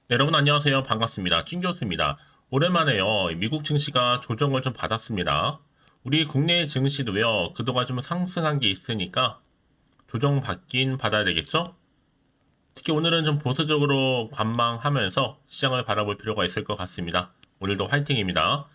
네, 여러분 안녕하세요. 반갑습니다. 찐 교수입니다. 오랜만에요. 미국 증시가 조정을 좀 받았습니다. 우리 국내 증시도요. 그동안 좀 상승한 게 있으니까 조정 받긴 받아야 되겠죠? 특히 오늘은 좀 보수적으로 관망하면서 시장을 바라볼 필요가 있을 것 같습니다. 오늘도 화이팅입니다.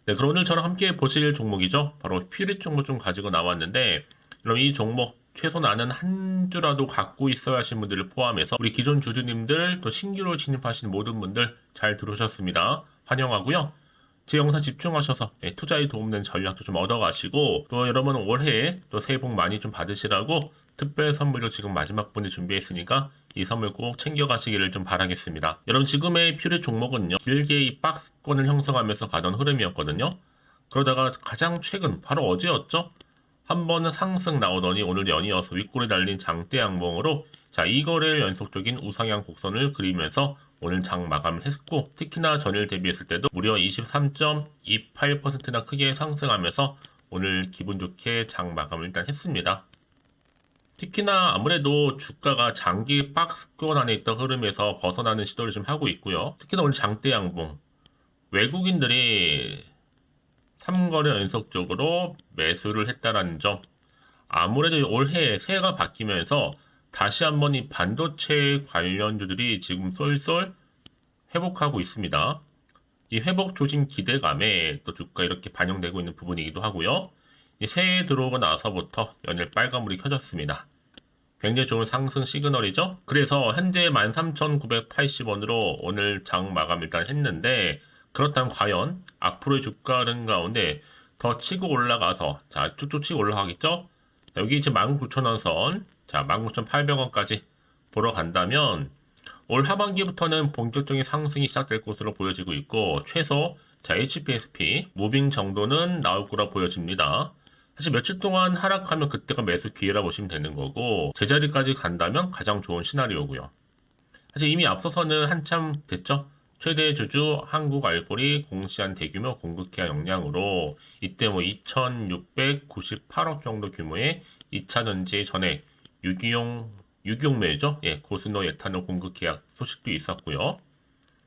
네, 그럼 오늘 저랑 함께 보실 종목이죠. 바로 퓨릿 종목 좀 가지고 나왔는데, 그럼 이 종목 최소 나는 한 주라도 갖고 있어야 하신 분들을 포함해서 우리 기존 주주님들 또 신규로 진입하신 모든 분들 잘 들어오셨습니다. 환영하고요. 제 영상 집중하셔서 투자에 도움되는 전략도 좀 얻어가시고 또 여러분 올해 또 새해 복 많이 좀 받으시라고 특별 선물도 지금 마지막 분에 준비했으니까 이 선물 꼭 챙겨가시기를 좀 바라겠습니다. 여러분 지금의 퓨리 종목은요 길게 이 박스권을 형성하면서 가던 흐름이었거든요. 그러다가 가장 최근 바로 어제였죠. 한 번은 상승 나오더니 오늘 연이어서 윗골에 달린 장대 양봉으로 자, 이거를 연속적인 우상향 곡선을 그리면서 오늘 장 마감을 했고 특히나 전일 대비했을 때도 무려 23.28%나 크게 상승하면서 오늘 기분 좋게 장 마감을 일단 했습니다. 특히나 아무래도 주가가 장기 박스권 안에 있던 흐름에서 벗어나는 시도를 좀 하고 있고요. 특히나 오늘 장대 양봉 외국인들이 3거래 연속적으로 매수를 했다라는 점. 아무래도 올해 새해가 바뀌면서 다시 한번 이 반도체 관련주들이 지금 쏠쏠 회복하고 있습니다. 이 회복 조짐 기대감에 또 주가 이렇게 반영되고 있는 부분이기도 하고요. 이 새해 들어오고 나서부터 연일 빨간불이 켜졌습니다. 굉장히 좋은 상승 시그널이죠. 그래서 현재 13,980원으로 오늘 장 마감 일단 했는데 그렇다면 과연 앞으로의 주가 흐름 가운데 더 치고 올라가서 자 쭉쭉 치고 올라가겠죠. 자, 여기 이제 19,000원 선, 자 19,800원까지 보러 간다면 올 하반기부터는 본격적인 상승이 시작될 것으로 보여지고 있고 최소 자 HPSP 무빙 정도는 나올 거라 보여집니다. 사실 며칠 동안 하락하면 그때가 매수 기회라 보시면 되는 거고 제자리까지 간다면 가장 좋은 시나리오고요. 사실 이미 앞서서는 한참 됐죠. 최대 주주 한국알콜이 공시한 대규모 공급 계약 역량으로 이때 뭐 2,698억 정도 규모의 2차 전지 전액 유기용 예, 고순도 에탄올 공급 계약 소식도 있었고요.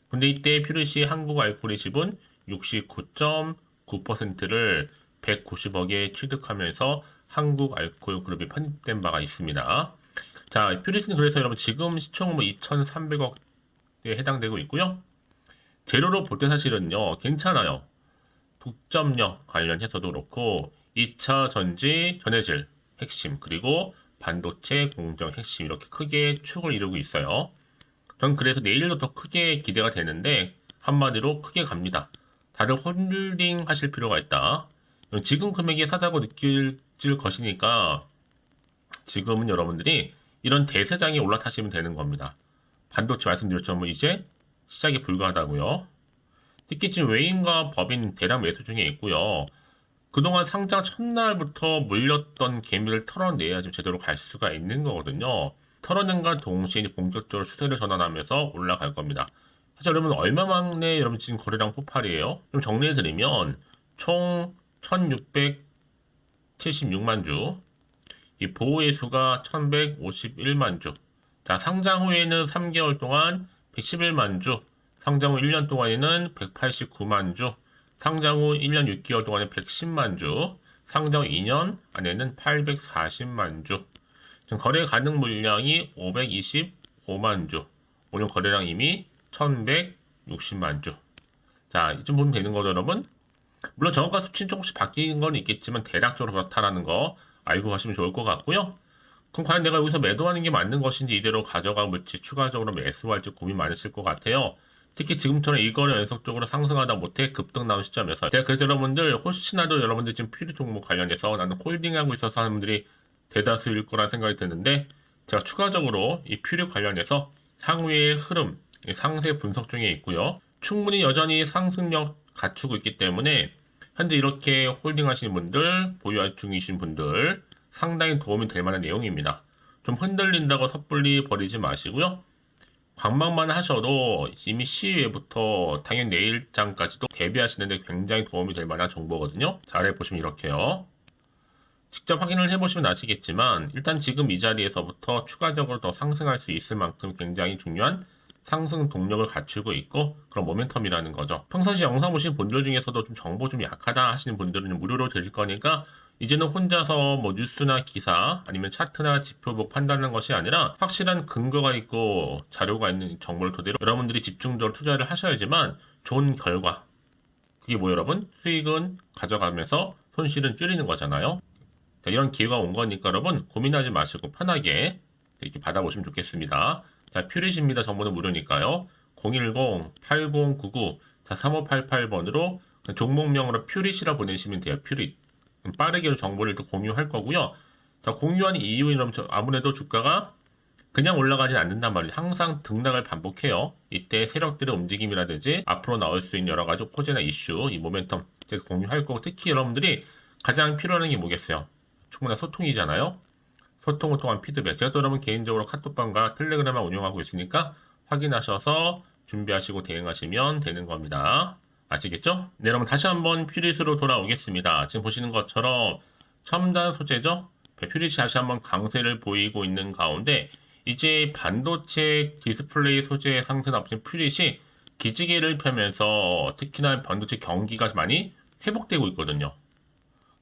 근데 이때 퓨르시 한국알콜이 지분 69.9%를 190억에 취득하면서 한국알콜 그룹이 편입된 바가 있습니다. 자, 퓨리스는 그래서 여러분 지금 시총 뭐 2,300억에 해당되고 있고요. 재료로 볼 때 사실은요, 괜찮아요. 독점력 관련해서도 그렇고 2차 전지 전해질 핵심 그리고 반도체 공정 핵심 이렇게 크게 축을 이루고 있어요. 전 그래서 내일도 더 크게 기대가 되는데 한마디로 크게 갑니다. 다들 홀딩 하실 필요가 있다. 지금 금액이 사다고 느낄 것이니까 지금은 여러분들이 이런 대세장에 올라타시면 되는 겁니다. 반도체 말씀드렸죠. 뭐 이제 시작이 불가하다고요. 특히 지금 외인과 법인 대량 매수 중에 있고요. 그동안 상장 첫날부터 물렸던 개미를 털어내야 좀 제대로 갈 수가 있는 거거든요. 털어낸과 동시에 본격적으로 추세를 전환하면서 올라갈 겁니다. 사실 여러분 얼마 만에 여러분 지금 거래량 폭발이에요? 좀 정리해드리면 총 1676만 주, 이 보호의 수가 1151만 주. 자, 상장 후에는 3개월 동안 111만 주, 상장 후 1년 동안에는 189만 주, 상장 후 1년 6개월 동안에 110만 주, 상장 후 2년 안에는 840만 주. 지금 거래 가능 물량이 525만 주. 오늘 거래량 이미 1160만 주. 자, 이쯤 보면 되는 거죠, 여러분? 물론 정확한 수치는 조금씩 바뀐 건 있겠지만 대략적으로 그렇다라는 거 알고 가시면 좋을 것 같고요. 그럼 과연 내가 여기서 매도하는 게 맞는 것인지 이대로 가져가볼지 추가적으로 매수할지 고민 많으실 것 같아요. 특히 지금처럼 이거를 연속적으로 상승하다 못해 급등 나온 시점에서 제가 그래서 여러분들 혹시나도 여러분들 지금 필요 종목 관련해서 나는 홀딩하고 있어서 하는 분들이 대다수일 거란 생각이 드는데 제가 추가적으로 이 필요 관련해서 향후의 흐름 상세 분석 중에 있고요. 충분히 여전히 상승력 갖추고 있기 때문에 현재 이렇게 홀딩 하시는 분들, 보유 중이신 분들 상당히 도움이 될 만한 내용입니다. 좀 흔들린다고 섣불리 버리지 마시고요. 관망만 하셔도 이미 시외부터 당연 내일장까지도 대비하시는데 굉장히 도움이 될 만한 정보거든요. 잘해보시면 이렇게요. 직접 확인을 해보시면 아시겠지만 일단 지금 이 자리에서부터 추가적으로 더 상승할 수 있을 만큼 굉장히 중요한 상승 동력을 갖추고 있고 그런 모멘텀이라는 거죠. 평상시 영상 보신 분들 중에서도 좀 정보 좀 약하다 하시는 분들은 무료로 드릴 거니까 이제는 혼자서 뭐 뉴스나 기사 아니면 차트나 지표 보고 판단하는 것이 아니라 확실한 근거가 있고 자료가 있는 정보를 토대로 여러분들이 집중적으로 투자를 하셔야지만 좋은 결과, 그게 뭐 여러분? 수익은 가져가면서 손실은 줄이는 거잖아요. 자, 이런 기회가 온 거니까 여러분 고민하지 마시고 편하게 이렇게 받아보시면 좋겠습니다. 자, 퓨릿입니다. 정보는 무료니까요. 010-8099-3588번으로 종목명으로 퓨릿이라 보내시면 돼요. 퓨릿. 빠르게 정보를 또 공유할 거고요. 자, 공유한 이유는 아무래도 주가가 그냥 올라가지 않는단 말이에요. 항상 등락을 반복해요. 이때 세력들의 움직임이라든지 앞으로 나올 수 있는 여러 가지 호재나 이슈, 이 모멘텀 제가 공유할 거고, 특히 여러분들이 가장 필요한 게 뭐겠어요? 충분한 소통이잖아요. 소통을 통한 피드백. 제가 또 여러분 개인적으로 카톡방과 텔레그램을 운영하고 있으니까 확인하셔서 준비하시고 대응하시면 되는 겁니다. 아시겠죠? 네, 여러분 다시 한번 퓨릿으로 돌아오겠습니다. 지금 보시는 것처럼 첨단 소재죠? 퓨릿이 다시 한번 강세를 보이고 있는 가운데 이제 반도체 디스플레이 소재의 상승 앞선 퓨릿이 기지개를 펴면서 특히나 반도체 경기가 많이 회복되고 있거든요.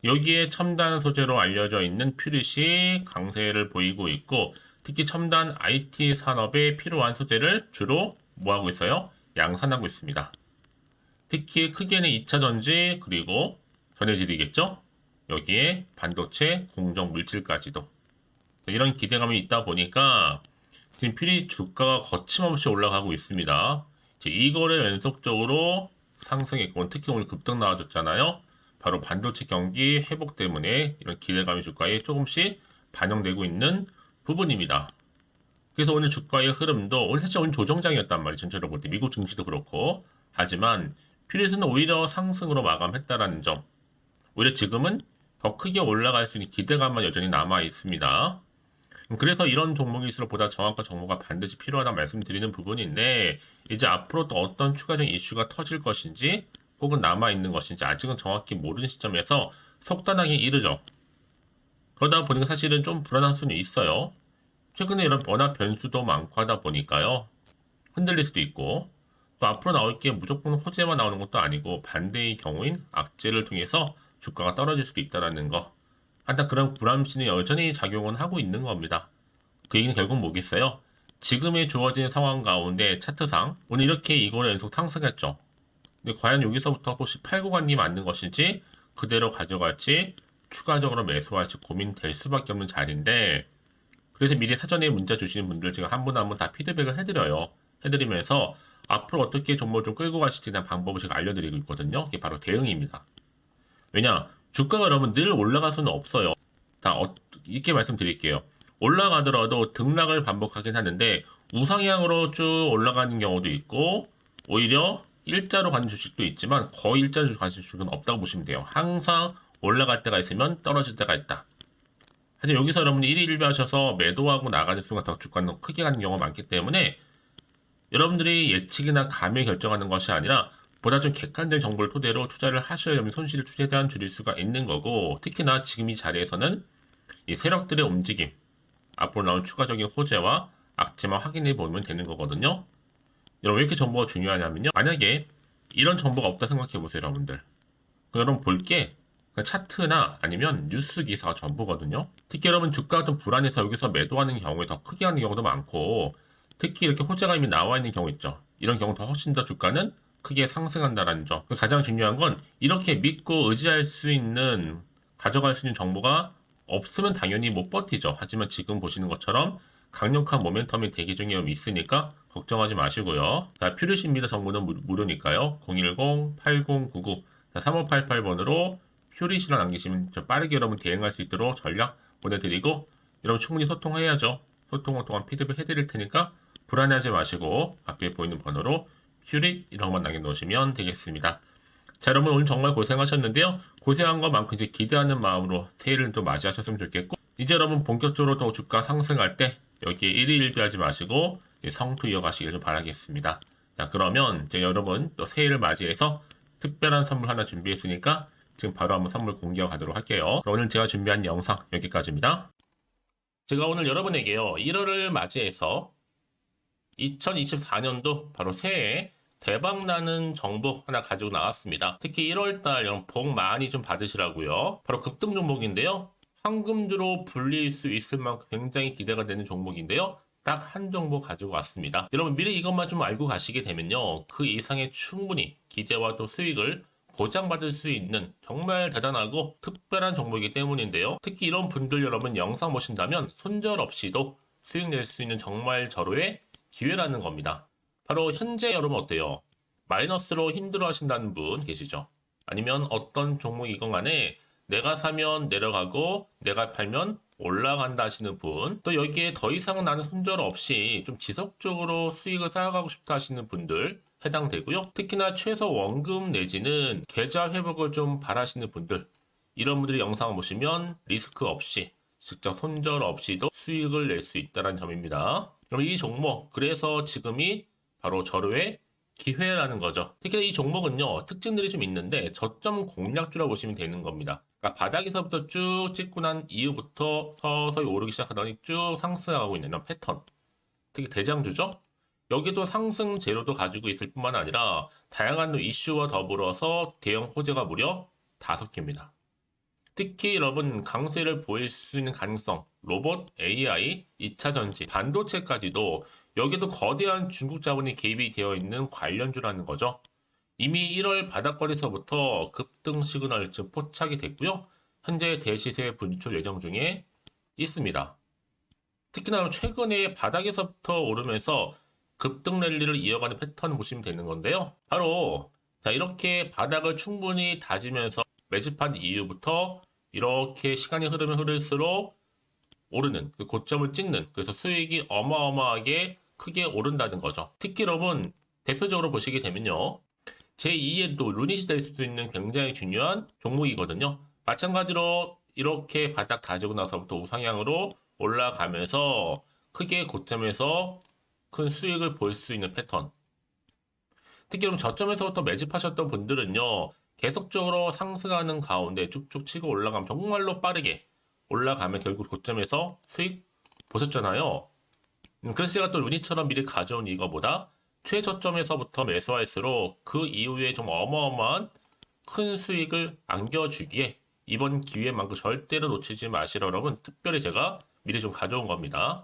여기에 첨단 소재로 알려져 있는 퓨릿이 강세를 보이고 있고 특히 첨단 IT 산업에 필요한 소재를 주로 뭐하고 있어요? 양산하고 있습니다. 특히 크게는 2차전지 그리고 전해질이겠죠? 여기에 반도체, 공정 물질까지도. 이런 기대감이 있다 보니까 지금 퓨릿 주가가 거침없이 올라가고 있습니다. 이거를 연속적으로 상승했고 특히 오늘 급등 나와줬잖아요. 바로 반도체 경기 회복 때문에 이런 기대감이 주가에 조금씩 반영되고 있는 부분입니다. 그래서 오늘 주가의 흐름도 오늘 사실 오늘 조정장이었단 말이에요. 전체로 볼 때 미국 증시도 그렇고. 하지만 퓨릿은 오히려 상승으로 마감했다라는 점. 오히려 지금은 더 크게 올라갈 수 있는 기대감만 여전히 남아 있습니다. 그래서 이런 종목일수록 보다 정확한 정보가 반드시 필요하다 말씀드리는 부분인데 이제 앞으로 또 어떤 추가적인 이슈가 터질 것인지 혹은 남아있는 것인지 아직은 정확히 모르는 시점에서 속단하기 이르죠. 그러다 보니까 사실은 좀 불안할 수는 있어요. 최근에 이런 워낙 변수도 많고 하다 보니까요. 흔들릴 수도 있고 또 앞으로 나올 게 무조건 호재만 나오는 것도 아니고 반대의 경우인 악재를 통해서 주가가 떨어질 수도 있다는 거. 하여튼 그런 불안심이 여전히 작용은 하고 있는 겁니다. 그 얘기는 결국 뭐겠어요? 지금의 주어진 상황 가운데 차트상 오늘 이렇게 이거를 연속 상승했죠. 근데 과연 여기서부터 혹시 팔고관이 맞는 것인지 그대로 가져갈지 추가적으로 매수할지 고민될 수밖에 없는 자리인데 그래서 미리 사전에 문자 주시는 분들 제가 한 분 한 분 다 피드백을 해드려요. 해드리면서 앞으로 어떻게 정보를 좀 끌고 가실지에 대한 방법을 제가 알려드리고 있거든요. 이게 바로 대응입니다. 왜냐? 주가가 여러분 늘 올라갈 수는 없어요. 이렇게 말씀드릴게요. 올라가더라도 등락을 반복하긴 하는데 우상향으로 쭉 올라가는 경우도 있고 오히려 일자로 가는 주식도 있지만 거의 일자로 가는 주식은 없다고 보시면 돼요. 항상 올라갈 때가 있으면 떨어질 때가 있다. 하지만 여기서 여러분이 1위 1비하셔서 매도하고 나가는 순간 더 주가는 크게 가는 경우가 많기 때문에 여러분들이 예측이나 감에 결정하는 것이 아니라 보다 좀 객관적인 정보를 토대로 투자를 하셔야 하면 손실을 최대한 줄일 수가 있는 거고 특히나 지금 이 자리에서는 이 세력들의 움직임 앞으로 나온 추가적인 호재와 악재만 확인해 보면 되는 거거든요. 여러분 왜 이렇게 정보가 중요하냐면요. 만약에 이런 정보가 없다 생각해 보세요, 여러분들. 여러분 볼 게 차트나 아니면 뉴스 기사가 전부거든요. 특히 여러분 주가가 좀 불안해서 여기서 매도하는 경우에 더 크게 하는 경우도 많고 특히 이렇게 호재가 이미 나와 있는 경우 있죠. 이런 경우 더 훨씬 더 주가는 크게 상승한다는 점. 가장 중요한 건 이렇게 믿고 의지할 수 있는 가져갈 수 있는 정보가 없으면 당연히 못 버티죠. 하지만 지금 보시는 것처럼 강력한 모멘텀이 대기 중에 있으니까 걱정하지 마시고요. 자, 퓨릿입니다. 정보는 무료니까요. 010-8099-3588번으로 퓨릿이라 남기시면 빠르게 여러분 대응할 수 있도록 전략 보내드리고 여러분 충분히 소통해야죠. 소통을 통한 피드백 해드릴 테니까 불안해하지 마시고 앞에 보이는 번호로 퓨릿 이런 것만 남겨놓으시면 되겠습니다. 자, 여러분 오늘 정말 고생하셨는데요. 고생한 것만큼 이제 기대하는 마음으로 새해를 또 맞이하셨으면 좋겠고 이제 여러분 본격적으로 또 주가 상승할 때 여기에 1위 1비하지 마시고 성투 이어가시길 좀 바라겠습니다. 자, 그러면 이제 여러분 또 새해를 맞이해서 특별한 선물 하나 준비했으니까 지금 바로 한번 선물 공개하고 가도록 할게요. 오늘 제가 준비한 영상 여기까지입니다. 제가 오늘 여러분에게요 1월을 맞이해서 2024년도 바로 새해 대박나는 정보 하나 가지고 나왔습니다. 특히 1월달 복 많이 좀 받으시라고요. 바로 급등 종목인데요. 황금주로 불릴 수 있을 만큼 굉장히 기대가 되는 종목인데요. 딱 한 종목 가지고 왔습니다. 여러분 미리 이것만 좀 알고 가시게 되면요. 그 이상의 충분히 기대와 또 수익을 보장받을 수 있는 정말 대단하고 특별한 종목이기 때문인데요. 특히 이런 분들 여러분 영상 보신다면 손절없이도 수익 낼 수 있는 정말 절호의 기회라는 겁니다. 바로 현재 여러분 어때요? 마이너스로 힘들어 하신다는 분 계시죠? 아니면 어떤 종목이건 간에 내가 사면 내려가고 내가 팔면 올라간다 하시는 분, 또 여기에 더 이상 나는 손절 없이 좀 지속적으로 수익을 쌓아가고 싶다 하시는 분들 해당되고요. 특히나 최소 원금 내지는 계좌 회복을 좀 바라시는 분들, 이런 분들이 영상을 보시면 리스크 없이 직접 손절 없이도 수익을 낼 수 있다는 점입니다. 그럼 이 종목, 그래서 지금이 바로 절호의 기회라는 거죠. 특히 이 종목은요, 특징들이 좀 있는데 저점 공략주라고 보시면 되는 겁니다. 그러니까 바닥에서부터 쭉 찍고 난 이후부터 서서히 오르기 시작하더니 쭉 상승하고 있는 이런 패턴. 특히 대장주죠. 여기도 상승 재료도 가지고 있을 뿐만 아니라 다양한 이슈와 더불어서 대형 호재가 무려 5개입니다. 특히 여러분 강세를 보일 수 있는 가능성, 로봇, AI, 2차 전지, 반도체까지도 여기도 거대한 중국 자본이 개입이 되어 있는 관련주라는 거죠. 이미 1월 바닥거리서부터 급등 시그널 즉 포착이 됐고요. 현재 대시세 분출 예정 중에 있습니다. 특히나 최근에 바닥에서부터 오르면서 급등 랠리를 이어가는 패턴을 보시면 되는 건데요. 바로 자 이렇게 바닥을 충분히 다지면서 매집한 이후부터 이렇게 시간이 흐르면 흐를수록 오르는 그 고점을 찍는, 그래서 수익이 어마어마하게 크게 오른다는 거죠. 특히 여러분 대표적으로 보시게 되면요, 제2의 또 루닛이 될 수도 있는 굉장히 중요한 종목이거든요. 마찬가지로 이렇게 바닥 다지고 나서부터 우상향으로 올라가면서 크게 고점에서 큰 수익을 볼 수 있는 패턴. 특히 그럼 저점에서부터 매집하셨던 분들은요, 계속적으로 상승하는 가운데 쭉쭉 치고 올라가면 정말로 빠르게 올라가면 결국 고점에서 수익 보셨잖아요. 그래서 제가 또 루니처럼 미리 가져온 이거보다 최저점에서부터 매수할수록 그 이후에 좀 어마어마한 큰 수익을 안겨주기에 이번 기회만큼 절대로 놓치지 마시라 여러분 특별히 제가 미리 좀 가져온 겁니다.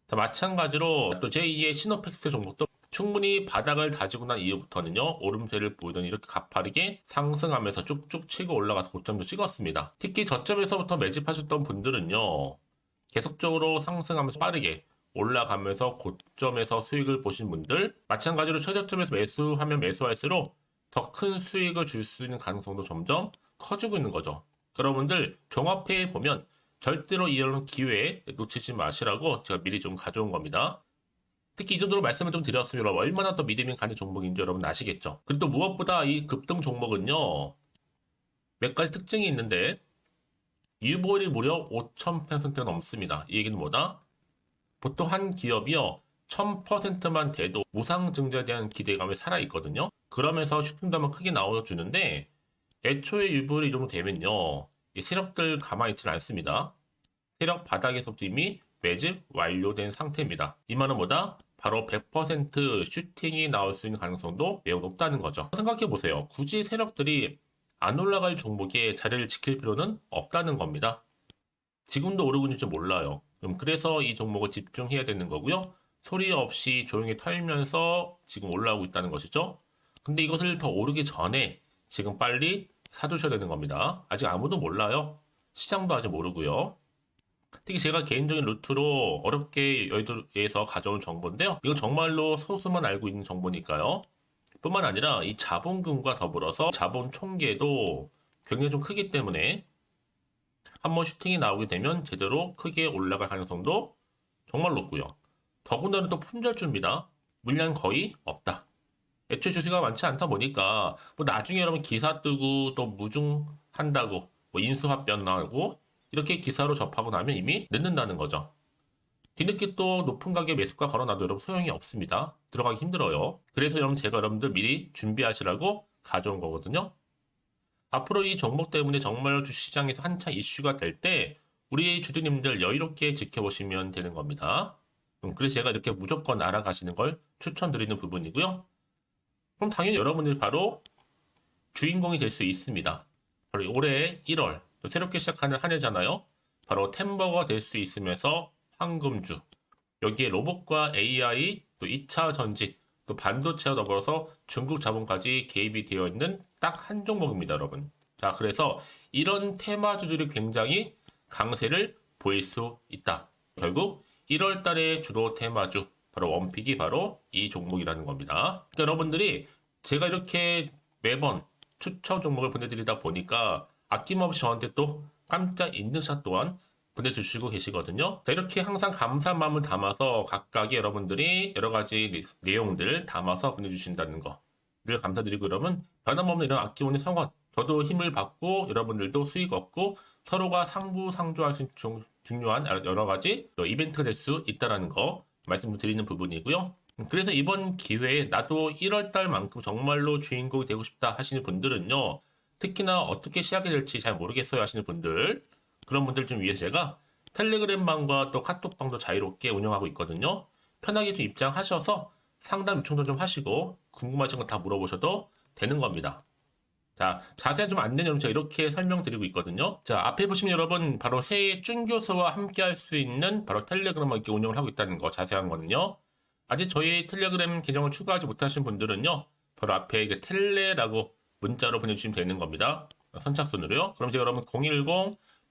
자, 마찬가지로 또 제2의 시노팩스 종목도 충분히 바닥을 다지고 난 이후부터는요, 오름세를 보이던 이렇게 가파르게 상승하면서 쭉쭉 치고 올라가서 고점도 찍었습니다. 특히 저점에서부터 매집하셨던 분들은요, 계속적으로 상승하면서 빠르게 올라가면서 고점에서 수익을 보신 분들, 마찬가지로 최저점에서 매수하면 매수할수록 더 큰 수익을 줄 수 있는 가능성도 점점 커지고 있는 거죠. 여러분들 종합해 보면 절대로 이런 기회에 놓치지 마시라고 제가 미리 좀 가져온 겁니다. 특히 이 정도로 말씀을 좀 드렸으면 여러분 얼마나 더 믿음이 가는 종목인지 여러분 아시겠죠? 그리고 또 무엇보다 이 급등 종목은요, 몇 가지 특징이 있는데 유보율이 무려 5,000%가 넘습니다. 이 얘기는 뭐다? 보통 한 기업이요 1000%만 돼도 무상증자에 대한 기대감이 살아있거든요. 그러면서 슈팅도 한번 크게 나와주는데 애초에 유보율이 이 정도 되면요, 이 세력들 가만히 있지는 않습니다. 세력 바닥에서부터 이미 매집 완료된 상태입니다. 이 말은 뭐다? 바로 100% 슈팅이 나올 수 있는 가능성도 매우 높다는 거죠. 생각해보세요. 굳이 세력들이 안 올라갈 종목에 자리를 지킬 필요는 없다는 겁니다. 지금도 오르고 있는지 몰라요. 그래서 이 종목을 집중해야 되는 거고요. 소리 없이 조용히 털면서 지금 올라오고 있다는 것이죠. 근데 이것을 더 오르기 전에 지금 빨리 사두셔야 되는 겁니다. 아직 아무도 몰라요. 시장도 아직 모르고요. 특히 제가 개인적인 루트로 어렵게 여의도에서 가져온 정보인데요. 이건 정말로 소수만 알고 있는 정보니까요. 뿐만 아니라 이 자본금과 더불어서 자본 총계도 굉장히 좀 크기 때문에 한번 슈팅이 나오게 되면 제대로 크게 올라갈 가능성도 정말 높고요. 더군다나 또 품절주입니다. 물량 거의 없다. 애초에 주식가 많지 않다 보니까 뭐 나중에 여러분 기사 뜨고 또 무중한다고 뭐 인수합병 나오고 이렇게 기사로 접하고 나면 이미 늦는다는 거죠. 뒤늦게 또 높은 가격 매수가 걸어놔도 여러분 소용이 없습니다. 들어가기 힘들어요. 그래서 여러분 제가 여러분들 미리 준비하시라고 가져온 거거든요. 앞으로 이 종목 때문에 정말 주시장에서 한차 이슈가 될 때 우리 주주님들 여유롭게 지켜보시면 되는 겁니다. 그래서 제가 이렇게 무조건 알아가시는 걸 추천드리는 부분이고요. 그럼 당연히 여러분들이 바로 주인공이 될 수 있습니다. 바로 올해 1월 또 새롭게 시작하는 한 해잖아요. 바로 템버가 될 수 있으면서 황금주. 여기에 로봇과 AI, 또 2차 전지, 또 반도체와 더불어서 중국 자본까지 개입이 되어 있는 딱 한 종목입니다, 여러분. 자, 그래서 이런 테마주들이 굉장히 강세를 보일 수 있다. 결국 1월 달에 주로 테마주, 바로 원픽이 바로 이 종목이라는 겁니다. 그러니까 여러분들이 제가 이렇게 매번 추천 종목을 보내드리다 보니까 아낌없이 저한테 또 깜짝 인증샷 또한 보내주시고 계시거든요. 자, 이렇게 항상 감사한 마음을 담아서 각각의 여러분들이 여러 가지 내용들 담아서 보내주신다는 거를 감사드리고, 여러분 변함없는 이런 아낌없는 성원, 저도 힘을 받고 여러분들도 수익 얻고 서로가 상부상조할 수 있는 중요한 여러 가지 이벤트가 될 수 있다는 거 말씀드리는 부분이고요. 그래서 이번 기회에 나도 1월 달만큼 정말로 주인공이 되고 싶다 하시는 분들은요, 특히나 어떻게 시작이 될지 잘 모르겠어요 하시는 분들, 그런 분들 좀 위해서 제가 텔레그램방과 또 카톡방도 자유롭게 운영하고 있거든요. 편하게 좀 입장하셔서 상담 요청도 좀 하시고 궁금하신 거 다 물어보셔도 되는 겁니다. 자, 자세한 좀 안내는 제가 이렇게 설명드리고 있거든요. 자, 앞에 보시면 여러분 바로 새해 쭌교수와 함께 할 수 있는 바로 텔레그램을 이렇게 운영을 하고 있다는 거, 자세한 거는요. 아직 저희 텔레그램 계정을 추가하지 못하신 분들은요, 바로 앞에 이게 텔레라고 문자로 보내주시면 되는 겁니다. 선착순으로요. 그럼 제가 여러분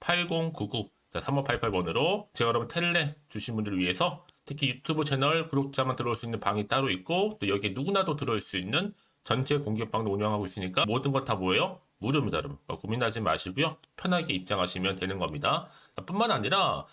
010-8099 3588번으로 제가 여러분 텔레 주신 분들을 위해서 특히 유튜브 채널 구독자만 들어올 수 있는 방이 따로 있고, 또 여기에 누구나도 들어올 수 있는 전체 공개방도 운영하고 있으니까 모든 것 다 뭐예요? 무료입니다, 여러분. 고민하지 마시고요. 편하게 입장하시면 되는 겁니다. 뿐만 아니라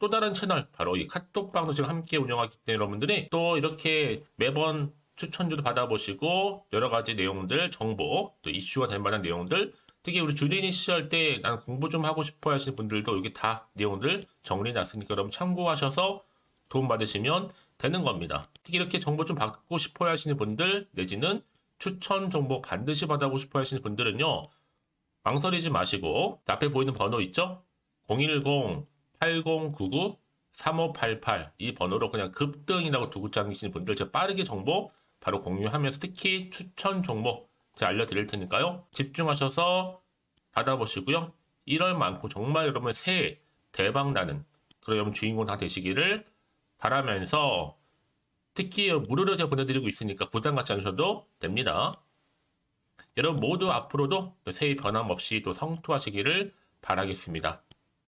또 다른 채널, 바로 이 카톡방도 지금 함께 운영하기 때문에 여러분들이 또 이렇게 매번 추천주도 받아보시고 여러 가지 내용들, 정보, 또 이슈가 될 만한 내용들, 특히 우리 주린이 시절 때 난 공부 좀 하고 싶어 하시는 분들도 여기 다 내용들 정리해놨으니까 여러분 참고하셔서 도움 받으시면 되는 겁니다. 특히 이렇게 정보 좀 받고 싶어 하시는 분들, 내지는 추천 정보 반드시 받아보고 싶어 하시는 분들은요, 망설이지 마시고 앞에 보이는 번호 있죠? 010-8099-3588 이 번호로 그냥 급등이라고 두고 당기시는 분들 제가 빠르게 정보 바로 공유하면서 특히 추천 종목 제가 알려드릴 테니까요. 집중하셔서 받아보시고요. 1월만큼 정말 여러분 새해 대박 나는 그런 여러분 주인공 다 되시기를 바라면서, 특히 무료로 제가 보내드리고 있으니까 부담 갖지 않으셔도 됩니다. 여러분 모두 앞으로도 새해 변함없이 또 성투하시기를 바라겠습니다.